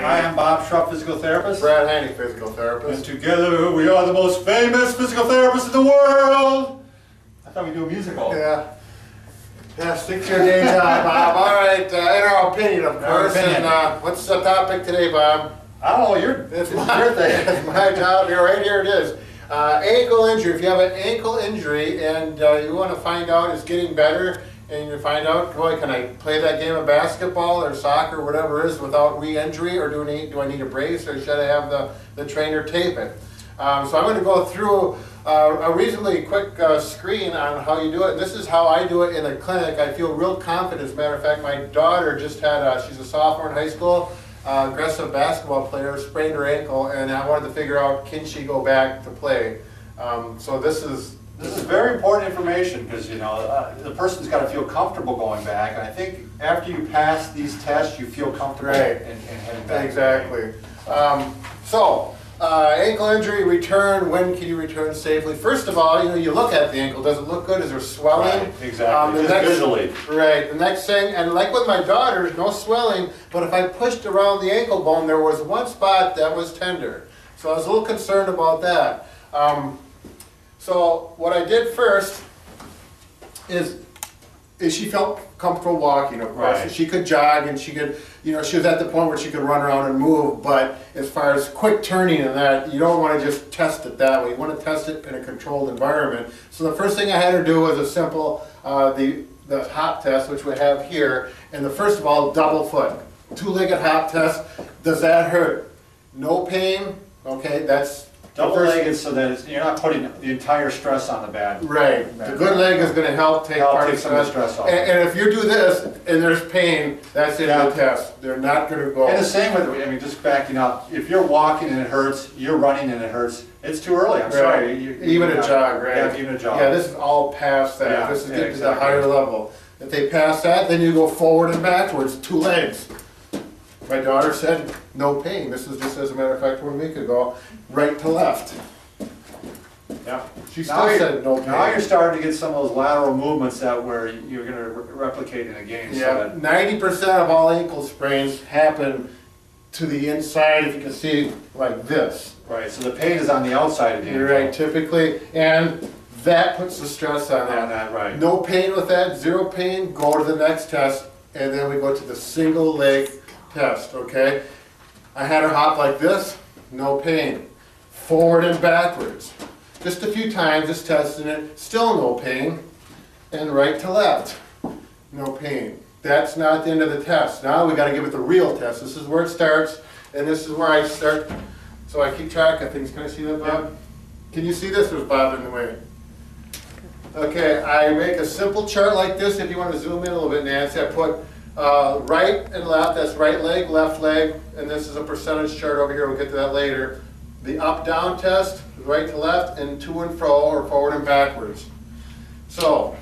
I am Bob Schrupp, physical therapist. Brad Haney, physical therapist. And together we are the most famous physical therapists in the world. I thought we'd do a musical. Yeah. Yeah, stick to your day job, Bob. All right, in our opinion, of course. And what's the topic today, Bob? I don't know, it's your thing. It's my job here. Right here it is. Ankle injury. If you have an ankle injury and you want to find out it's getting better, and you find out, boy, can I play that game of basketball or soccer or whatever it is without re-injury, or do I need a brace, or should I have the trainer tape it? So I'm going to go through a reasonably quick screen on how you do it. This is how I do it in a clinic. I feel real confident. As a matter of fact, my daughter just had, she's a sophomore in high school, aggressive basketball player, sprained her ankle, and I wanted to figure out, can she go back to play? So this is very important information, because the person's got to feel comfortable going back, and I think after you pass these tests, you feel comfortable in heading back. Exactly. Ankle injury return. When can you return safely? First of all, you look at the ankle. Does it look good? Is there swelling? Right, exactly. Visually. Right. The next thing, and like with my daughter, no swelling. But if I pushed around the ankle bone, there was one spot that was tender. So I was a little concerned about that. So what I did first is she felt comfortable walking, of course. Right. She could jog, and she could, she was at the point where she could run around and move, but as far as quick turning and that, you don't want to just test it that way. You want to test it in a controlled environment. So the first thing I had her do was a simple, the hop test, which we have here, and first of all, double foot. Two-legged hop test. Does that hurt? No pain, okay, that's double-legged, so that you're not putting the entire stress on the bad. Right. The good leg is going to help take part of some of the stress off. And if you do this and there's pain, that's it in the test. They're not going to go. And the same with, just backing up, if you're walking and it hurts, you're running and it hurts, it's too early. I'm sorry. Even a jog, right? Yeah, even a jog. Yeah, this is all past that. Yeah, this is getting to the higher level. If they pass that, then you go forward and backwards, two legs. My daughter said no pain. This is just, as a matter of fact, 1 week ago, right to left. Yeah. She still said no pain. Now you're starting to get some of those lateral movements that where you're going to replicate in a game. Yeah, 90% of all ankle sprains happen to the inside, if you can see, like this. Right, so the pain is on the outside of the ankle. Right, typically, and that puts the stress on that. Right. No pain with that, zero pain, go to the next test, and then we go to the single leg test, okay? I had her hop like this, no pain. Forward and backwards. Just a few times, just testing it, still no pain. And right to left, no pain. That's not the end of the test. Now we got to give it the real test. This is where it starts, and this is where I start. So I keep track of things. Can I see that, Bob? Yeah. Can you see this? There's Bob in the way. Okay, I make a simple chart like this. If you want to zoom in a little bit, Nancy, I put right and left. That's right leg, left leg, and this is a percentage chart over here. We'll get to that later. The up-down test, right to left, and to and fro, or forward and backwards. So,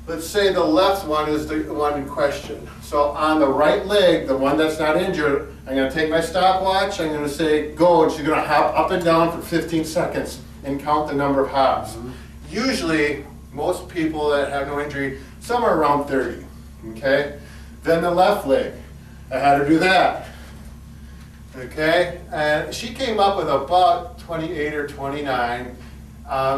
let's say the left one is the one in question. So on the right leg, the one that's not injured, I'm going to take my stopwatch, I'm going to say go, and she's going to hop up and down for 15 seconds and count the number of hops. Usually, most people that have no injury, somewhere around 30, okay? Then the left leg, I had her do that. Okay, and she came up with about 28 or 29.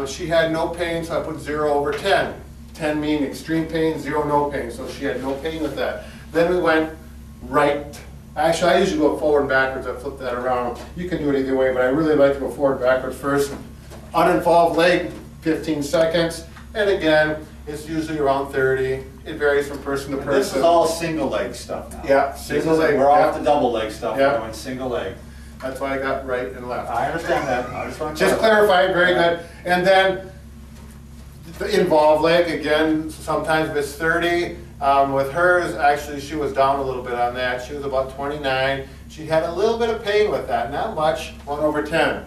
She had no pain, so I put 0 over 10. 10 meaning extreme pain, 0 no pain, so she had no pain with that. Then we went right. Actually, I usually go forward and backwards. I flip that around. You can do it either way, but I really like to go forward and backwards first. Uninvolved leg, 15 seconds. And again, it's usually around 30. It varies from person to person. This is all single leg stuff now. Yeah, single leg. We're off the double leg stuff. Yeah. We're going single leg. That's why I got right and left. I understand that. I just want to clarify. Very good. And then the involved leg, again, sometimes if it's 30. With hers, actually, she was down a little bit on that. She was about 29. She had a little bit of pain with that. Not much, 1 over 10.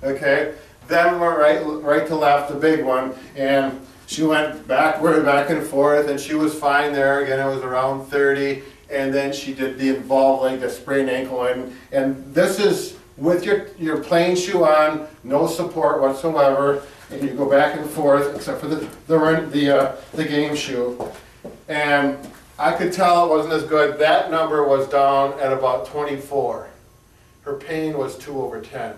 Okay? Then we're right to left, the big one. And she went backward, back and forth, and she was fine there. Again, it was around 30. And then she did the involved leg, the sprained ankle. And this is with your plain shoe on, no support whatsoever. And you go back and forth, except for the game shoe. And I could tell it wasn't as good. That number was down at about 24. her pain was 2/10.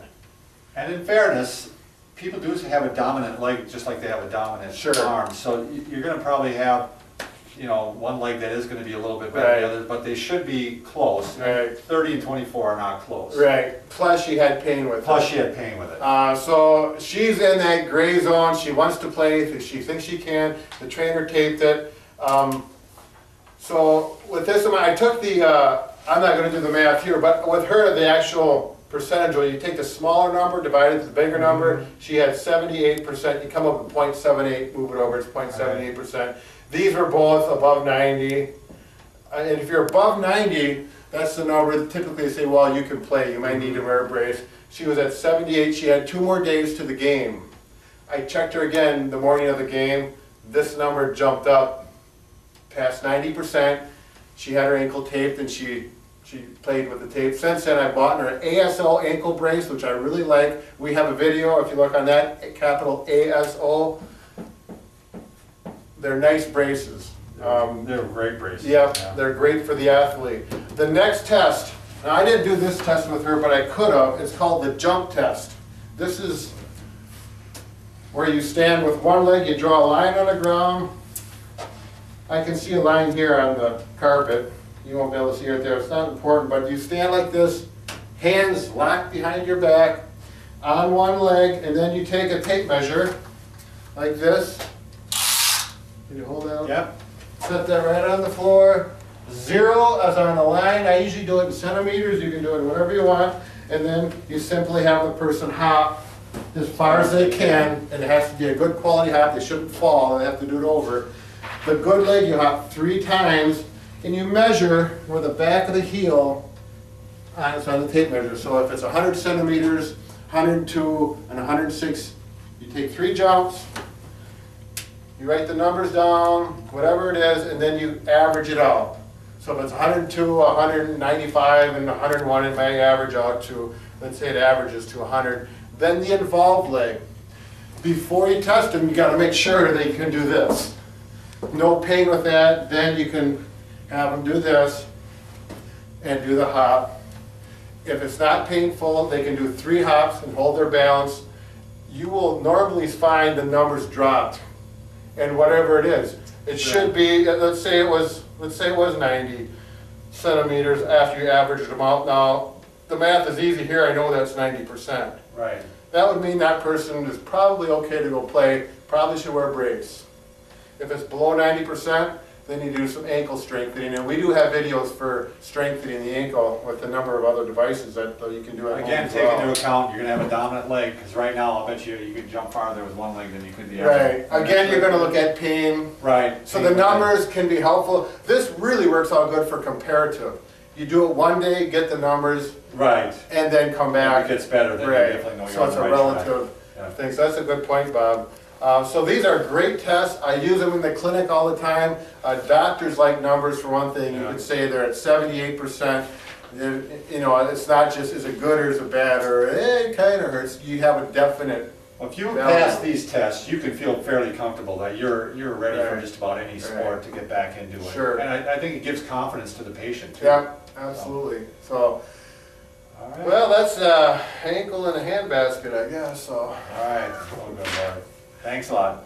And in fairness, people do have a dominant leg just like they have a dominant Sure. arm. So you're going to probably have, you know, one leg that is going to be a little bit better than the other, but they should be close. Right. 30 and 24 are not close. Right. Plus she had pain with Plus it. she had pain with it. So she's in that gray zone. She wants to play. She thinks she can. The trainer taped it. So with this one, I took the, I'm not going to do the math here, but with her, the actual percentage, when you take the smaller number, divide it to the bigger number, she had 78%. You come up with 0.78, move it over, it's 0.78%. These were both above 90. And if you're above 90, that's the number that typically they say, well, you can play, you might need to wear a brace. She was at 78, she had 2 more days to the game. I checked her again the morning of the game. This number jumped up past 90%. She had her ankle taped and she played with the tape. Since then, I bought her an ASO ankle brace, which I really like. We have a video, if you look on that, capital ASO. They're nice braces. They're great braces. Yeah, they're great for the athlete. The next test, now I didn't do this test with her, but I could have. It's called the jump test. This is where you stand with one leg, you draw a line on the ground. I can see a line here on the carpet. You won't be able to see it there. It's not important, but you stand like this, hands locked behind your back, on one leg, and then you take a tape measure like this. Can you hold that? Yep. Set that right on the floor. 0 is on the line. I usually do it in centimeters. You can do it whatever you want. And then you simply have the person hop as far as they can. And it has to be a good quality hop. They shouldn't fall. They have to do it over. The good leg, you hop 3 times. And you measure where the back of the heel is on the tape measure. So if it's 100 centimeters, 102, and 106, you take 3 jumps. You write the numbers down, whatever it is, and then you average it out. So if it's 102, 195, and 101, it may average out to, let's say it averages to 100. Then the involved leg. Before you test them, you got to make sure they can do this. No pain with that. Then you can have them do this and do the hop. If it's not painful, they can do 3 hops and hold their balance. You will normally find the numbers dropped. And whatever it is, it should be, let's say it was 90 centimeters after you averaged them out. Now, the math is easy here, I know that's 90%. Right. That would mean that person is probably okay to go play, probably should wear a brace. If it's below 90%, then you do some ankle strengthening. And we do have videos for strengthening the ankle with a number of other devices that you can do at home Again, as take well. into account you're going to have a dominant leg, because right now I'll bet you can jump farther with one leg than you could the other. Right. Again, you're going to look at pain. Right. So the numbers can be helpful. This really works out good for comparative. You do it one day, get the numbers, right, and then come back. If it gets better, then Right. you definitely know you're So on it's the a right relative track. thing. So that's a good point, Bob. So these are great tests. I use them in the clinic all the time. Doctors like numbers for one thing. You could say they're at 78%. You know, it's not just is it good or is it bad or it kind of hurts. You have a definite. Well, if you pass these tests, you can feel fairly comfortable that you're ready for Right. just about any sport to get back into it. Sure. And I think it gives confidence to the patient too. Yeah, absolutely. So, All right. well, that's ankle in a handbasket, I guess. So. All right. Oh, good Lord. Thanks a lot.